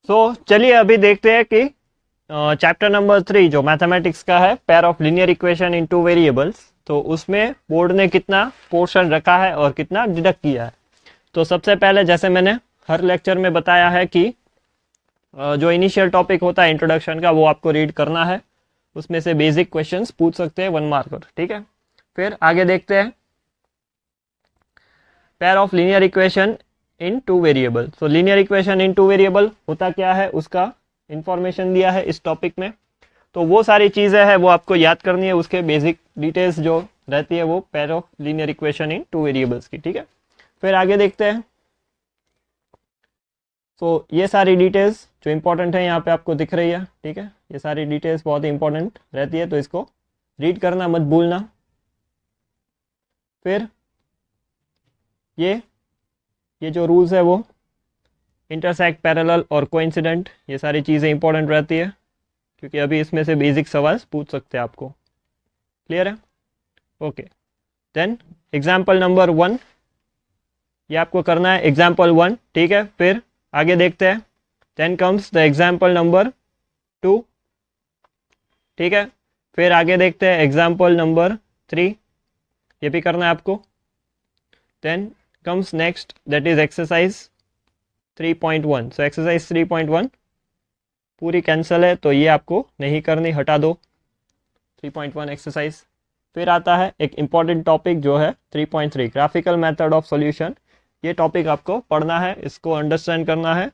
चलिए अभी देखते हैं कि चैप्टर नंबर 3 जो मैथमेटिक्स का है, pair of linear equation in two variables, तो उसमें बोर्ड ने कितना पोर्शन रखा है और कितना डिडक्ट किया है। तो सबसे पहले जैसे मैंने हर लेक्चर में बताया है कि जो इनिशियल टॉपिक होता है इंट्रोडक्शन का, वो आपको रीड करना है। उसमें से बेसिक क्वेश्चंस पूछ सकते हैं 1 मार्कर, ठीक है। फिर आगे देखते हैं pair of linear equation in two variable. तो linear equation in two variable होता क्या है, उसका इंफॉर्मेशन दिया है इस टॉपिक में। तो वो सारी चीज़ें हैं वो आपको याद करनी है, उसके बेसिक डिटेल्स जो रहती है वो pair of linear equation in two variables की, ठीक है। फिर आगे देखते हैं। तो ये सारी डिटेल्स जो इंपॉर्टेंट है यहाँ पे आपको दिख रही है, ठीक है। ये सारी डिटेल्स बहुत ही इंपॉर्टेंट रहती है, तो इसको रीड करना मत भूलना। फिर ये जो रूल्स है वो इंटरसेक्ट, पैरेलल और कोइंसिडेंट, ये सारी चीज़ें इंपॉर्टेंट रहती है क्योंकि अभी इसमें से बेसिक सवाल पूछ सकते हैं आपको। क्लियर है? ओके। देन एग्जाम्पल नंबर 1, ये आपको करना है एग्जाम्पल 1, ठीक है। फिर आगे देखते हैं। Then comes the example number 2, ठीक है। फिर आगे देखते हैं एग्जाम्पल नंबर 3, ये भी करना है आपको। Then comes next, that is exercise 3.1। So exercise 3.1 पूरी कैंसिल है, तो ये आपको नहीं करनी, हटा दो 3.1 एक्सरसाइज। फिर आता है एक इम्पॉर्टेंट टॉपिक जो है 3.3 ग्राफिकल मेथड ऑफ सॉल्यूशन। ये टॉपिक आपको पढ़ना है, इसको अंडरस्टैंड करना है,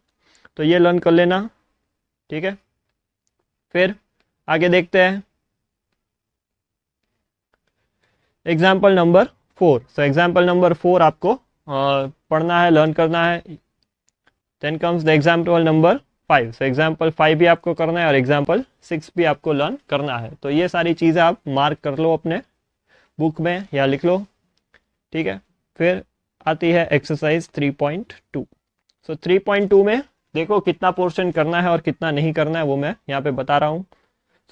तो ये लर्न कर लेना, ठीक है। फिर आगे देखते हैं example number 4। So example number 4 आपको पढ़ना है, लर्न करना है। Then comes the example number 5। So example 5 भी आपको करना है और एग्जाम्पल 6 भी आपको लर्न करना है। तो ये सारी चीज़ें आप मार्क कर लो अपने बुक में या लिख लो, ठीक है। फिर आती है एक्सरसाइज 3.2। सो 3.2 में देखो कितना पोर्शन करना है और कितना नहीं करना है, वो मैं यहाँ पे बता रहा हूँ।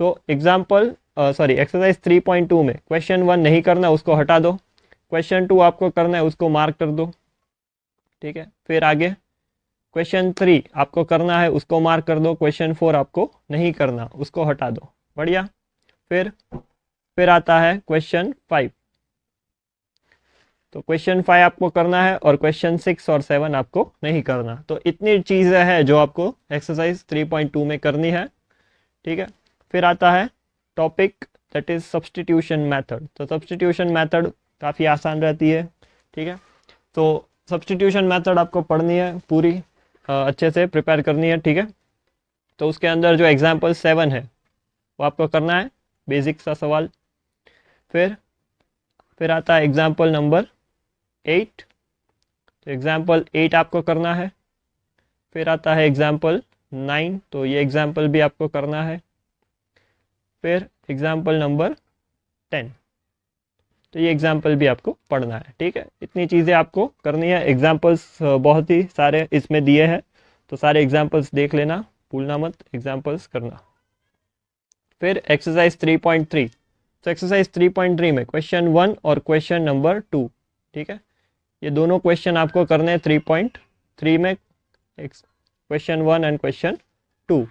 तो एक्सरसाइज 3.2 में क्वेश्चन 1 नहीं करना, उसको हटा दो। क्वेश्चन 2 आपको करना है, उसको मार्क कर दो, ठीक है। फिर आगे क्वेश्चन 3 आपको करना है, उसको मार्क कर दो। क्वेश्चन 4 आपको नहीं करना, उसको हटा दो। बढ़िया। फिर आता है क्वेश्चन 5। तो क्वेश्चन 5 आपको करना है और क्वेश्चन 6 और 7 आपको नहीं करना। तो इतनी चीज़ें हैं जो आपको एक्सरसाइज 3.2 में करनी है, ठीक है। फिर आता है topic that is substitution method. तो सब्सटीट्यूशन मेथड काफ़ी आसान रहती है, ठीक है। तो सब्सटीट्यूशन मेथड आपको पढ़नी है पूरी, अच्छे से प्रिपेयर करनी है, ठीक है। तो उसके अंदर जो एग्जाम्पल 7 है वो आपको करना है, बेसिक सा सवाल। फिर आता है एग्जाम्पल नंबर 8। तो एग्जाम्पल 8 आपको करना है। फिर आता है एग्जाम्पल 9, तो ये एग्जाम्पल भी आपको करना है। फिर एग्जाम्पल नंबर 10, तो ये एग्जाम्पल भी आपको पढ़ना है, ठीक है। इतनी चीज़ें आपको करनी है। एग्जाम्पल्स बहुत ही सारे इसमें दिए हैं, तो सारे एग्जाम्पल्स देख लेना, भूलना मत एग्जाम्पल्स करना। फिर एक्सरसाइज 3.3। तो एक्सरसाइज 3.3 में क्वेश्चन 1 और क्वेश्चन नंबर 2, ठीक है। ये दोनों क्वेश्चन आपको करने हैं 3.3 में, क्वेश्चन 1 एंड क्वेश्चन 2।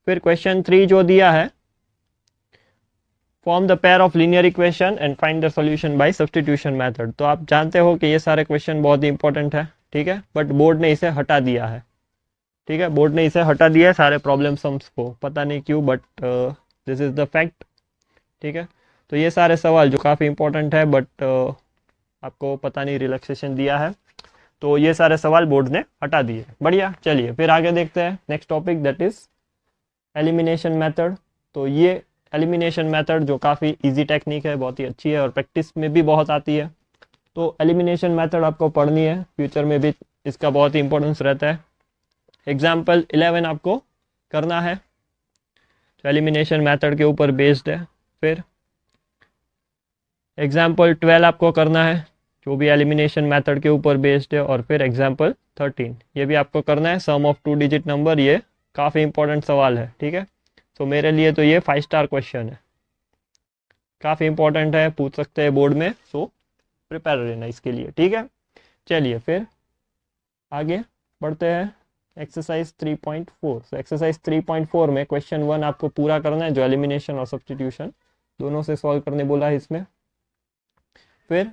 फिर क्वेश्चन 3 जो दिया है, form the pair of linear equation and find the solution bye substitution method. तो आप जानते हो कि ये सारे क्वेश्चन बहुत ही इंपॉर्टेंट है, ठीक है, बट बोर्ड ने इसे हटा दिया है, ठीक है। बोर्ड ने इसे हटा दिया है सारे प्रॉब्लम सम्स को, पता नहीं क्यों, but this is the fact, ठीक है। तो ये सारे सवाल जो काफ़ी इंपॉर्टेंट है बट आपको पता नहीं रिलैक्सेशन दिया है, तो ये सारे सवाल बोर्ड ने हटा दिए। बढ़िया। चलिए फिर आगे देखते हैं next topic that is elimination method. तो ये एलिमिनेशन मेथड जो काफ़ी इजी टेक्निक है, बहुत ही अच्छी है और प्रैक्टिस में भी बहुत आती है। तो एलिमिनेशन मेथड आपको पढ़नी है, फ्यूचर में भी इसका बहुत ही इंपॉर्टेंस रहता है। एग्जाम्पल 11 आपको करना है, तो एलिमिनेशन मेथड के ऊपर बेस्ड है। फिर एग्जाम्पल 12 आपको करना है, जो भी एलिमिनेशन मेथड के ऊपर बेस्ड है। और फिर एग्जाम्पल 13 ये भी आपको करना है, सम ऑफ 2 डिजिट नंबर। ये काफ़ी इंपॉर्टेंट सवाल है, ठीक है। तो मेरे लिए तो ये 5 स्टार क्वेश्चन है, काफ़ी इंपॉर्टेंट है, पूछ सकते हैं बोर्ड में, सो प्रिपेयर रहना इसके लिए, ठीक है। चलिए फिर आगे बढ़ते हैं एक्सरसाइज 3.4। सो एक्सरसाइज 3.4 में क्वेश्चन 1 आपको पूरा करना है, जो एलिमिनेशन और सब्स्टिट्यूशन दोनों से सॉल्व करने बोला है इसमें। फिर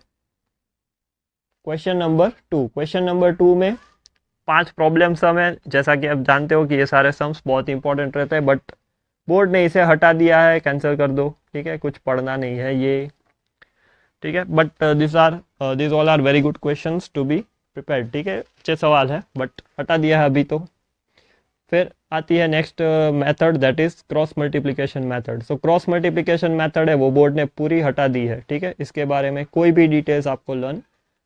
क्वेश्चन नंबर 2 में 5 प्रॉब्लम सम है। जैसा कि आप जानते हो कि ये सारे सम्स बहुत इंपॉर्टेंट रहते हैं, बट बोर्ड ने इसे हटा दिया है, कैंसिल कर दो, ठीक है, कुछ पढ़ना नहीं है ये, ठीक है। But this all are very good questions to be prepared, ठीक है, अच्छे सवाल है, बट हटा दिया है अभी तो। फिर आती है next method, that is cross multiplication method. So cross multiplication method है वो बोर्ड ने पूरी हटा दी है, ठीक है, इसके बारे में कोई भी डिटेल्स आपको लर्न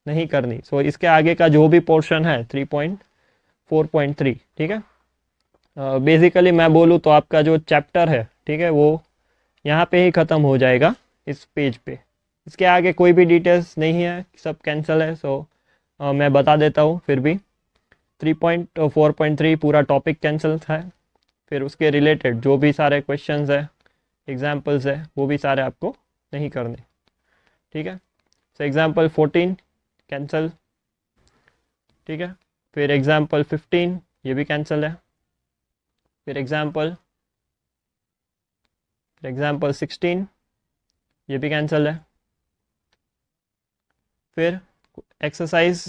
नहीं करनी। सो इसके आगे का जो भी पोर्शन है 3.4.3, ठीक है, बेसिकली मैं बोलूँ तो आपका जो चैप्टर है, ठीक है, वो यहाँ पे ही ख़त्म हो जाएगा इस पेज पे। इसके आगे कोई भी डिटेल्स नहीं है, सब कैंसिल है। सो मैं बता देता हूँ फिर भी। 3.4.3 पूरा टॉपिक कैंसिल है। फिर उसके रिलेटेड जो भी सारे क्वेश्चंस है, एग्जाम्पल्स है, वो भी सारे आपको नहीं करने, ठीक है। सो एग्जाम्पल 14 कैंसिल, ठीक है। फिर एग्जाम्पल 15 ये भी कैंसिल है। फिर एग्जाम्पल 16 ये भी कैंसिल है। फिर एक्सरसाइज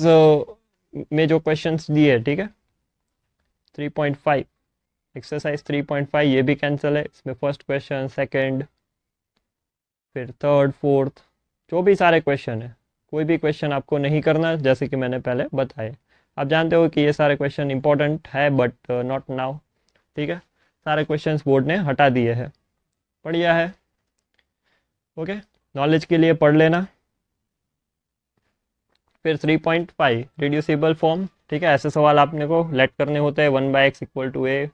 में जो क्वेश्चंस दिए, ठीक है, 3.5 एक्सरसाइज 3.5 ये भी कैंसिल है। इसमें फर्स्ट क्वेश्चन, सेकंड, फिर थर्ड, फोर्थ, जो भी सारे क्वेश्चन है, कोई भी क्वेश्चन आपको नहीं करना, जैसे कि मैंने पहले बताया। आप जानते हो कि ये सारे क्वेश्चन इंपॉर्टेंट है, बट नॉट नाउ, ठीक है। सारे क्वेश्चंस बोर्ड ने हटा दिए हैं, बढ़िया है, ओके, नॉलेज के लिए पढ़ लेना। फिर 3.5 रिड्यूसिबल फॉर्म, ठीक है, ऐसे सवाल आपने को लेट करने होते हैं, 1/x = a,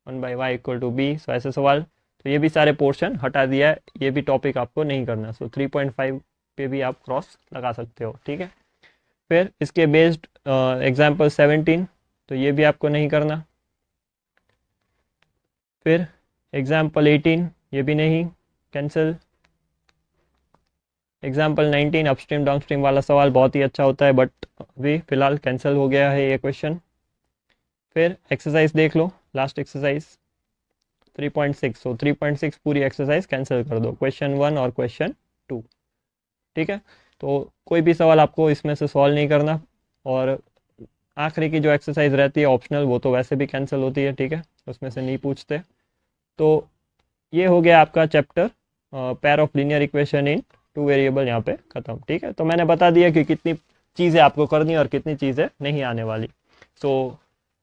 1/y = b। सो ऐसे सवाल, तो ये भी सारे पोर्शन हटा दिया है, ये भी टॉपिक आपको नहीं करना। सो 3.5 पे भी आप क्रॉस लगा सकते हो, ठीक है। फिर इसके बेस्ड एग्जाम्पल 17, तो ये भी आपको नहीं करना। फिर एग्जाम्पल 18 ये भी नहीं, कैंसिल। एग्जाम्पल 19 अपस्ट्रीम डाउनस्ट्रीम वाला सवाल बहुत ही अच्छा होता है, बट अभी फिलहाल कैंसिल हो गया है ये क्वेश्चन। फिर एक्सरसाइज देख लो, लास्ट एक्सरसाइज 3.6। सो 3.6 पूरी एक्सरसाइज कैंसिल कर दो, क्वेश्चन 1 और क्वेश्चन 2, ठीक है। तो कोई भी सवाल आपको इसमें से सॉल्व नहीं करना। और आखिरी की जो एक्सरसाइज रहती है ऑप्शनल, वो तो वैसे भी कैंसिल होती है, ठीक है, उसमें से नहीं पूछते। तो ये हो गया आपका chapter pair of linear equation in 2 variable, यहाँ पे ख़त्म, ठीक है। तो मैंने बता दिया कि कितनी चीज़ें आपको करनी है और कितनी चीज़ें नहीं आने वाली। सो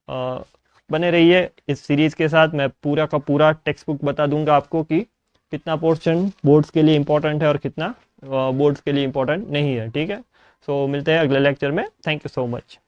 बने रहिए इस सीरीज़ के साथ। मैं पूरा का पूरा टेक्स्ट बुक बता दूंगा आपको कि कितना पोर्शन बोर्ड्स के लिए इंपॉर्टेंट है और कितना बोर्ड्स के लिए इंपॉर्टेंट नहीं है, ठीक है। सो मिलते हैं अगले लेक्चर में। Thank you so much.